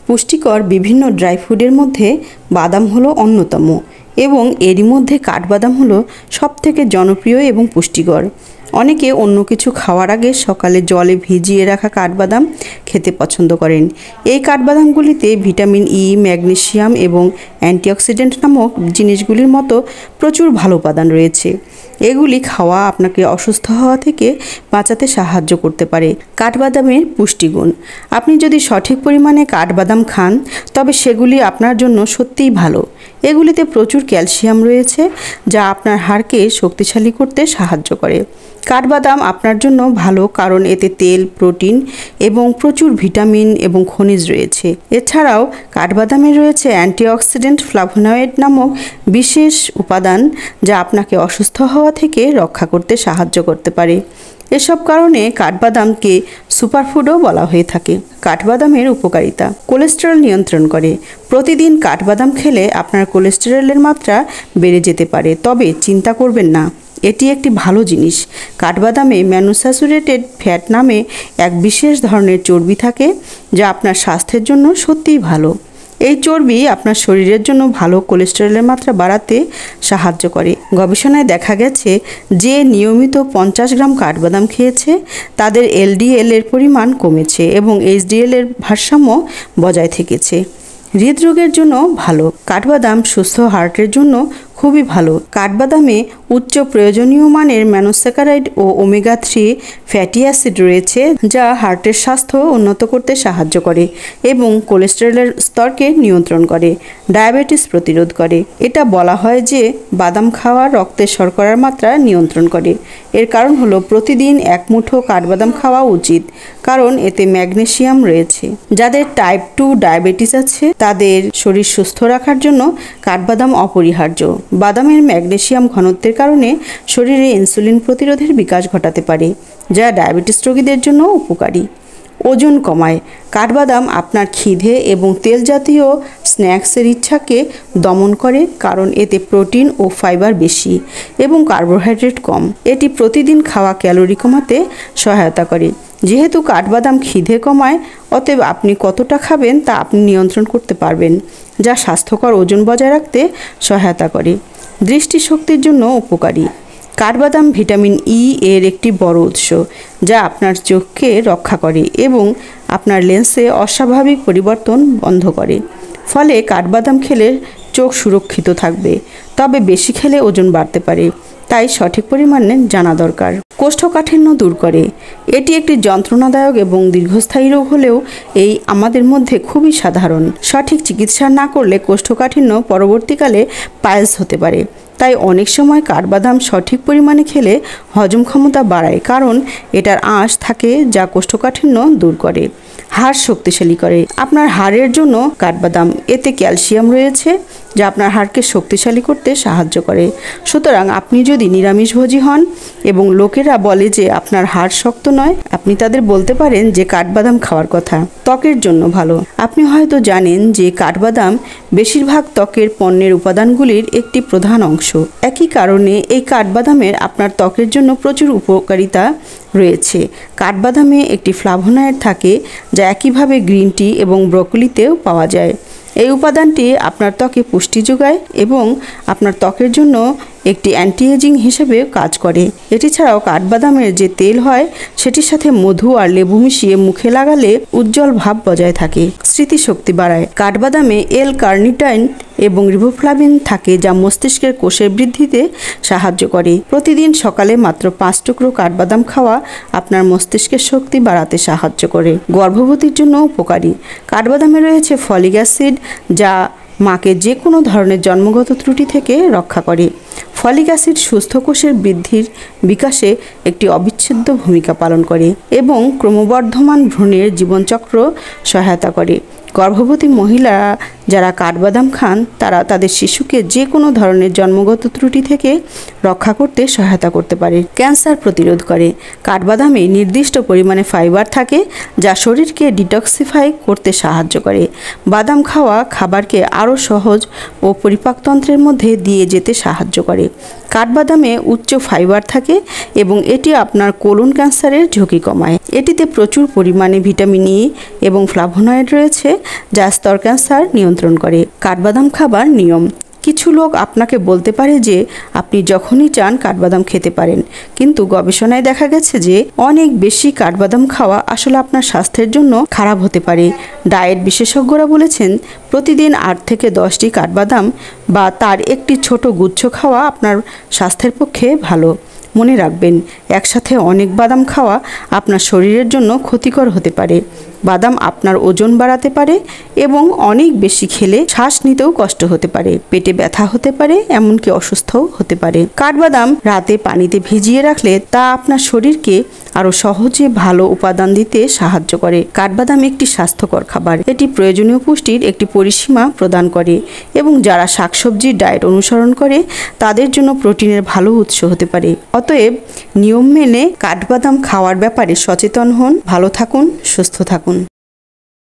পুষ্টিকর বিভিন্ন ড্রাই ফ্রুটের মধ্যে বাদাম হলো অন্যতম এবং এরই মধ্যে কাঠবাদাম হলো সবথেকে জনপ্রিয় এবং পুষ্টিকর। অনেকে অন্য কিছু খাওয়ার আগে সকালে জলে ভিজিয়ে রাখা কাঠবাদাম খেতে পছন্দ করেন। এই কাঠবাদামগুলিতে ভিটামিন ই, ম্যাগনেসিয়াম এবং অ্যান্টিঅক্সিডেন্ট নামক জিনিসগুলির মতো প্রচুর ভালো উপাদান রয়েছে। এগুলি খাওয়া আপনাকে অসুস্থ হওয়া থেকে বাঁচাতে সাহায্য করতে পারে। কাঠবাদামের পুষ্টিগুণ। আপনি যদি সঠিক পরিমাণে কাঠবাদাম খান তবে সেগুলি আপনার জন্য সত্যিই ভালো। এগুলিতে প্রচুর ক্যালসিয়াম রয়েছে যা আপনার হাড়কে শক্তিশালী করতে সাহায্য করে। কাঠবাদাম আপনার জন্য ভালো কারণ এতে তেল, প্রোটিন এবং প্রচুর ভিটামিন এবং খনিজ রয়েছে। এছাড়াও কাঠবাদামে রয়েছে অ্যান্টিঅক্সিডেন্ট ফ্লাভোনয়েড নামক বিশেষ উপাদান যা আপনাকে অসুস্থ হওয়া থেকে রক্ষা করতে সাহায্য করতে পারে। এসব কারণে কাঠবাদামকে সুপারফুডও বলা হয়ে থাকে। কাঠবাদামের উপকারিতা। কোলেস্টেরল নিয়ন্ত্রণ করে। প্রতিদিন কাঠবাদাম খেলে আপনার কোলেস্টেরলের মাত্রা বেড়ে যেতে পারে, তবে চিন্তা করবেন না, এটি একটি ভালো জিনিস। কাঠবাদামে মনোস্যাচুরেটেড ফ্যাট নামে এক বিশেষ ধরনের চর্বি থাকে যা আপনার স্বাস্থ্যের জন্য সত্যিই ভালো। এই চর্বি আপনার শরীরের জন্য ভালো কোলেস্টেরলের মাত্রা বাড়াতে সাহায্য করে। গবেষণায় দেখা গেছে যে নিয়মিত 50 গ্রাম কাঠবাদাম খেয়েছে তাদের এলডিএল এর পরিমাণ কমেছে এবং এইচডিএল এর ভারসাম্য বজায় থেকেছে। হৃদরোগের জন্য ভালো। কাঠবাদাম সুস্থ হার্টের জন্য খুবই ভালো। কাঠবাদামে উচ্চ প্রয়োজনীয় মানের ম্যানোস্যাকারাইড ও ওমেগা 3 ফ্যাটি অ্যাসিড রয়েছে যা হার্টের স্বাস্থ্য উন্নত করতে সাহায্য করে এবং কোলেস্টেরলের স্তরকে নিয়ন্ত্রণ করে, ডায়াবেটিস প্রতিরোধ করে। এটা বলা হয় যে বাদাম খাওয়া রক্তের শর্করার মাত্রা নিয়ন্ত্রণ করে। এর কারণ হলো প্রতিদিন এক মুঠো কাঠবাদাম খাওয়া উচিত কারণ এতে ম্যাগনেসিয়াম রয়েছে। যাদের টাইপ 2 ডায়াবেটিস আছে তাদের শরীর সুস্থ রাখার জন্য কাঠবাদাম অপরিহার্য। বাদামের ম্যাগনেসিয়াম ঘনত্বের কারণে শরীরে ইনসুলিন প্রতিরোধের বিকাশ ঘটাতে পারে যা ডায়াবেটিস রোগীদের জন্য উপকারী। ওজন কমায়। কাঠবাদাম আপনার খিদে এবং তেল জাতীয় স্ন্যাক্সের ইচ্ছাকে দমন করে কারণ এতে প্রোটিন ও ফাইবার বেশি এবং কার্বোহাইড্রেট কম। এটি প্রতিদিন খাওয়া ক্যালোরি কমাতে সহায়তা করে। যেহেতু কাঠবাদাম খিদে কমায়, অতএব আপনি কতটা খাবেন তা আপনি নিয়ন্ত্রণ করতে পারবেন, যা স্বাস্থ্যকর ওজন বজায় রাখতে সহায়তা করে। দৃষ্টিশক্তির জন্য উপকারী। কাঠবাদাম ভিটামিন ই এর একটি বড় উৎস যা আপনার চোখকে রক্ষা করে এবং আপনার লেন্সে অস্বাভাবিক পরিবর্তন বন্ধ করে। ফলে কাঠবাদাম খেলে চোখ সুরক্ষিত থাকবে, তবে বেশি খেলে ওজন বাড়তে পারে, তাই সঠিক পরিমাণে জানা দরকার। কোষ্ঠকাঠিন্য দূর করে। এটি একটি যন্ত্রণাদায়ক এবং দীর্ঘস্থায়ী রোগ হলেও এই আমাদের মধ্যে খুবই সাধারণ। সঠিক চিকিৎসা না করলে কোষ্ঠকাঠিন্য পরবর্তীকালে পাইলস হতে পারে। তাই অনেক সময় কাঠবাদাম সঠিক পরিমাণে খেলে হজম ক্ষমতা বাড়ায় কারণ এটার আঁশ থাকে যা কোষ্ঠকাঠিন্য দূর করে। হাড় শক্তিশালী করে। আপনার হাড়ের জন্য কাঠবাদাম, এতে ক্যালসিয়াম রয়েছে যা আপনার হাড়কে শক্তিশালী করতে সাহায্য করে। সুতরাং আপনি যদি নিরামিষভোজী হন এবং লোকেরা বলে যে আপনার হাড় শক্ত নয়, আপনি তাদের বলতে পারেন যে কাঠবাদাম খাওয়ার কথা। ত্বকের জন্য ভালো। আপনি হয়তো জানেন যে কাঠবাদাম বেশিরভাগ ত্বকের পণ্যের উপাদানগুলির একটি প্রধান অংশ। একই কারণে এই কাঠবাদামের আপনার ত্বকের জন্য প্রচুর উপকারিতা রয়েছে। কাঠবাদামে একটি ফ্লাভোনয়েড থাকে যা একইভাবে গ্রিন টি এবং ব্রোকলিতেও পাওয়া যায়। এই উপাদানটি আপনার ত্বকে পুষ্টি যোগায় এবং আপনার ত্বকের জন্য একটি অ্যান্টি এজিং হিসেবে কাজ করে। এটি ছাড়াও কাঠবাদামের যে তেল হয় সেটির সাথে মধু আর লেবু মিশিয়ে মুখে লাগালে উজ্জ্বল ভাব বজায় থাকে। স্মৃতিশক্তি বাড়ায়। কাঠবাদামে এল কার্নিটাইন এবং রিবোফ্লাভিন থাকে যা মস্তিষ্কের কোষের বৃদ্ধিতে সাহায্য করে। প্রতিদিন সকালে মাত্র 5 টুকরো কাঠবাদাম খাওয়া আপনার মস্তিষ্কের শক্তি বাড়াতে সাহায্য করে। গর্ভবতীর জন্য উপকারী। কাঠবাদামে রয়েছে ফলিক অ্যাসিড যা মাকে যে কোনো ধরনের জন্মগত ত্রুটি থেকে রক্ষা করে। ফলিক অ্যাসিড সুস্থ কোষের বৃদ্ধির বিকাশে একটি অবিচ্ছেদ্য ভূমিকা পালন করে এবং ক্রমবর্ধমান ভ্রূণের জীবনচক্র সহায়তা করে। গর্ভবতী মহিলারা যারা কাঠবাদাম খান তারা তাদের শিশুকে যে কোনো ধরনের জন্মগত ত্রুটি থেকে রক্ষা করতে সহায়তা করতে পারে। ক্যান্সার প্রতিরোধ করে। কাঠবাদামে নির্দিষ্ট পরিমাণে ফাইবার থাকে যা শরীরকে ডিটক্সিফাই করতে সাহায্য করে। বাদাম খাওয়া খাবারকে আরও সহজ ও পরিপাকতন্ত্রের মধ্যে দিয়ে যেতে সাহায্য করে। কাঠবাদামে উচ্চ ফাইবার থাকে এবং এটি আপনার কোলন ক্যান্সারের ঝুঁকি কমায়। এটিতে প্রচুর পরিমাণে ভিটামিন ই এবং ফ্লাভোনয়েড রয়েছে, যা স্তর ক্যান্সার নিয়ন্ত্রণ করে। কাঠবাদাম খাবার নিয়ম। কিছু লোক আপনাকে বলতে পারে যে আপনি যখনই চান কাঠবাদাম খেতে পারেন, কিন্তু গবেষণায় দেখা গেছে যে অনেক বেশি কাঠবাদাম খাওয়া আসলে আপনার স্বাস্থ্যের জন্য খারাপ হতে পারে। ডায়েট বিশেষজ্ঞরা বলেছেন প্রতিদিন 8 থেকে 10টি কাঠবাদাম বা তার একটি ছোট গুচ্ছ খাওয়া আপনার স্বাস্থ্যের পক্ষে ভালো। মনে রাখবেন, একসাথে অনেক বাদাম খাওয়া আপনার শরীরের জন্য ক্ষতিকর হতে পারে। বাদাম আপনার ওজন বাড়াতে পারে এবং অনেক বেশি খেলে শ্বাস নিতেও কষ্ট হতে পারে, পেটে ব্যথা হতে পারে, এমনকি অসুস্থও হতে পারে। কাঠবাদাম রাতে পানিতে ভিজিয়ে রাখলে তা আপনার শরীরকে আরও সহজে ভালো উপাদান দিতে সাহায্য করে। কাঠবাদাম একটি স্বাস্থ্যকর খাবার। এটি প্রয়োজনীয় পুষ্টির একটি পরিসীমা প্রদান করে এবং যারা শাকসবজির ডায়েট অনুসরণ করে তাদের জন্য প্রোটিনের ভালো উৎস হতে পারে। অতএব নিয়ম মেনে কাঠবাদাম খাওয়ার ব্যাপারে সচেতন হন। ভালো থাকুন, সুস্থ থাকুন।